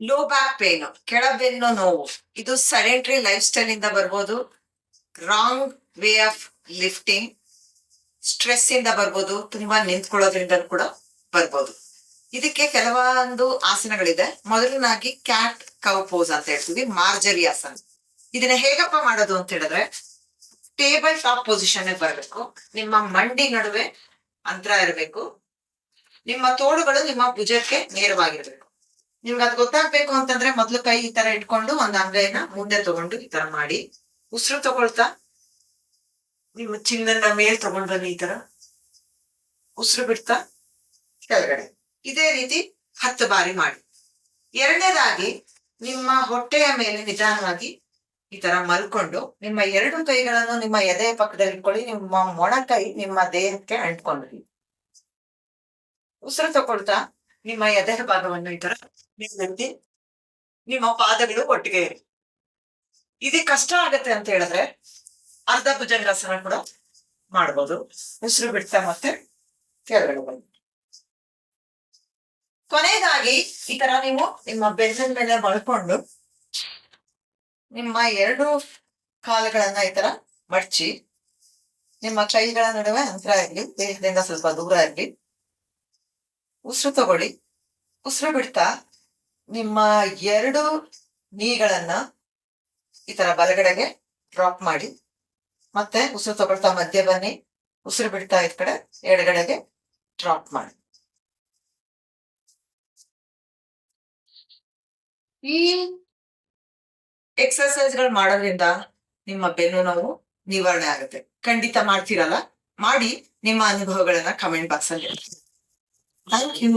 Low back pain, ಕೆಳಬೆನ್ನು ನೋವು, ಇದು sedentary life style ಇಂದ ಬರ್ಬೋದು, wrong way of lifting, stress ಇಂದ ಬರ್ಬೋದು, ತುಂಬಾ ನಿಂತ್ಕೊಳ್ಳೋದ್ರಿಂದ ಕೂಡ ಬರ್ಬೋದು. ಇದಕ್ಕೆ ಕೆಲವೊಂದು ಆಸನಗಳಿದೆ. ಮೊದಲನಾಗಿ ಕ್ಯಾಟ್ ಕೌ ಪೋಸ್ ಅಂತ ಹೇಳ್ತೀವಿ, ಮಾರ್ಜರಿ ಆಸನ. ಇದನ್ನ ಹೇಗಪ್ಪ ಮಾಡೋದು ಅಂತ ಹೇಳಿದ್ರೆ, ಟೇಬಲ್ ಟಾಪ್ ಪೊಸಿಷನ್ ಬರಬೇಕು. ನಿಮ್ಮ ಮಂಡಿ ನಡುವೆ ಅಂತರ ಇರಬೇಕು. ನಿಮ್ಮ ತೋಳುಗಳು ನಿಮ್ಮ ಭುಜಕ್ಕೆ ನೇರವಾಗಿರ್ಬೇಕು. ನಿಮ್ಗೆ ಅದ್ ಗೊತ್ತಾಗ್ಬೇಕು ಅಂತಂದ್ರೆ ಮೊದ್ಲು ಕೈ ಈ ತರ ಇಟ್ಕೊಂಡು ಒಂದ್ ಅಂಗೈನ ಮುಂದೆ ತಗೊಂಡು ಈ ತರ ಮಾಡಿ, ಉಸಿರು ತಗೊಳ್ತಾ ನಿಮ್ಮ ಚಿನ್ನನ್ನ ಮೇಲ್ ತಗೊಂಡ್ ಬನ್ನಿ. ಈ ತರ ಉಸಿರು ಬಿಡ್ತಾ ಕೆಳಗಡೆ. ಇದೇ ರೀತಿ 10 ಬಾರಿ ಮಾಡಿ. ಎರಡನೇದಾಗಿ ನಿಮ್ಮ ಹೊಟ್ಟೆಯ ಮೇಲೆ ನಿಧಾನವಾಗಿ ಈ ತರ ಮಲ್ಕೊಂಡು ನಿಮ್ಮ 2 ಕೈಗಳನ್ನು ನಿಮ್ಮ ಎದೆಯ ಪಕ್ಕದಲ್ಲಿ ಇಟ್ಕೊಳ್ಳಿ. ನಿಮ್ಮ ಮೊಣಕೈ ನಿಮ್ಮ ದೇಹಕ್ಕೆ ಅಂಟ್ಕೊಂಡ್ರಿ. ಉಸಿರು ತಗೊಳ್ತಾ ನಿಮ್ಮ ಎದೆಯ ಭಾಗವನ್ನು ಈ ತರ ಮೇಲೆತ್ತಿ, ನಿಮ್ಮ ಪಾದಗಳು ಒಟ್ಟಿಗೆ ಇರಿ. ಇದಕ್ಕೆ ಕಷ್ಟ ಆಗತ್ತೆ ಅಂತ ಹೇಳಿದ್ರೆ ಅರ್ಧ ಭುಜಂಗಾಸನ ಕೂಡ ಮಾಡ್ಬೋದು. ಉಸಿರು ಬಿಡ್ತಾ ಮತ್ತೆ ಕೆಳಗಡೆ ಬನ್ನಿ. ಕೊನೆಯದಾಗಿ ಈ ತರ ನೀವು ನಿಮ್ಮ ಬೆನ್ನಿನ ಮೇಲೆ ಮಲ್ಕೊಂಡು ನಿಮ್ಮ 2 ಕಾಲುಗಳನ್ನ ಈ ತರ ಮಡ್ಚಿ, ನಿಮ್ಮ ಕೈಗಳ ನಡುವೆ ಅಂತರ ಇರ್ಲಿ, ದೇಹದಿಂದ ಸ್ವಲ್ಪ ದೂರ ಇರ್ಲಿ. ಉಸಿರು ತಗೊಳ್ಳಿ. ಉಸಿರು ಬಿಡ್ತಾ ನಿಮ್ಮ 2 ನೀಗಳನ್ನ ಈ ತರ ಬಲಗಡೆಗೆ ಡ್ರಾಪ್ ಮಾಡಿ, ಮತ್ತೆ ಉಸಿರು ತಗೊಳ್ತಾ ಮಧ್ಯ ಬನ್ನಿ. ಉಸಿರು ಬಿಡ್ತಾ ಇದ್ ಕಡೆ ಎಡಗಡೆಗೆ ಡ್ರಾಪ್ ಮಾಡಿ. ಈ ಎಕ್ಸರ್ಸೈಸ್ಗಳು ಮಾಡೋದ್ರಿಂದ ನಿಮ್ಮ ಬೆನ್ನು ನೋವು ನಿವಾರಣೆ ಆಗುತ್ತೆ. ಖಂಡಿತ ಮಾಡ್ತೀರಲ್ಲ, ಮಾಡಿ ನಿಮ್ಮ ಅನುಭವಗಳನ್ನ ಕಮೆಂಟ್ ಬಾಕ್ಸ್ ಅಲ್ಲಿ. Thank you.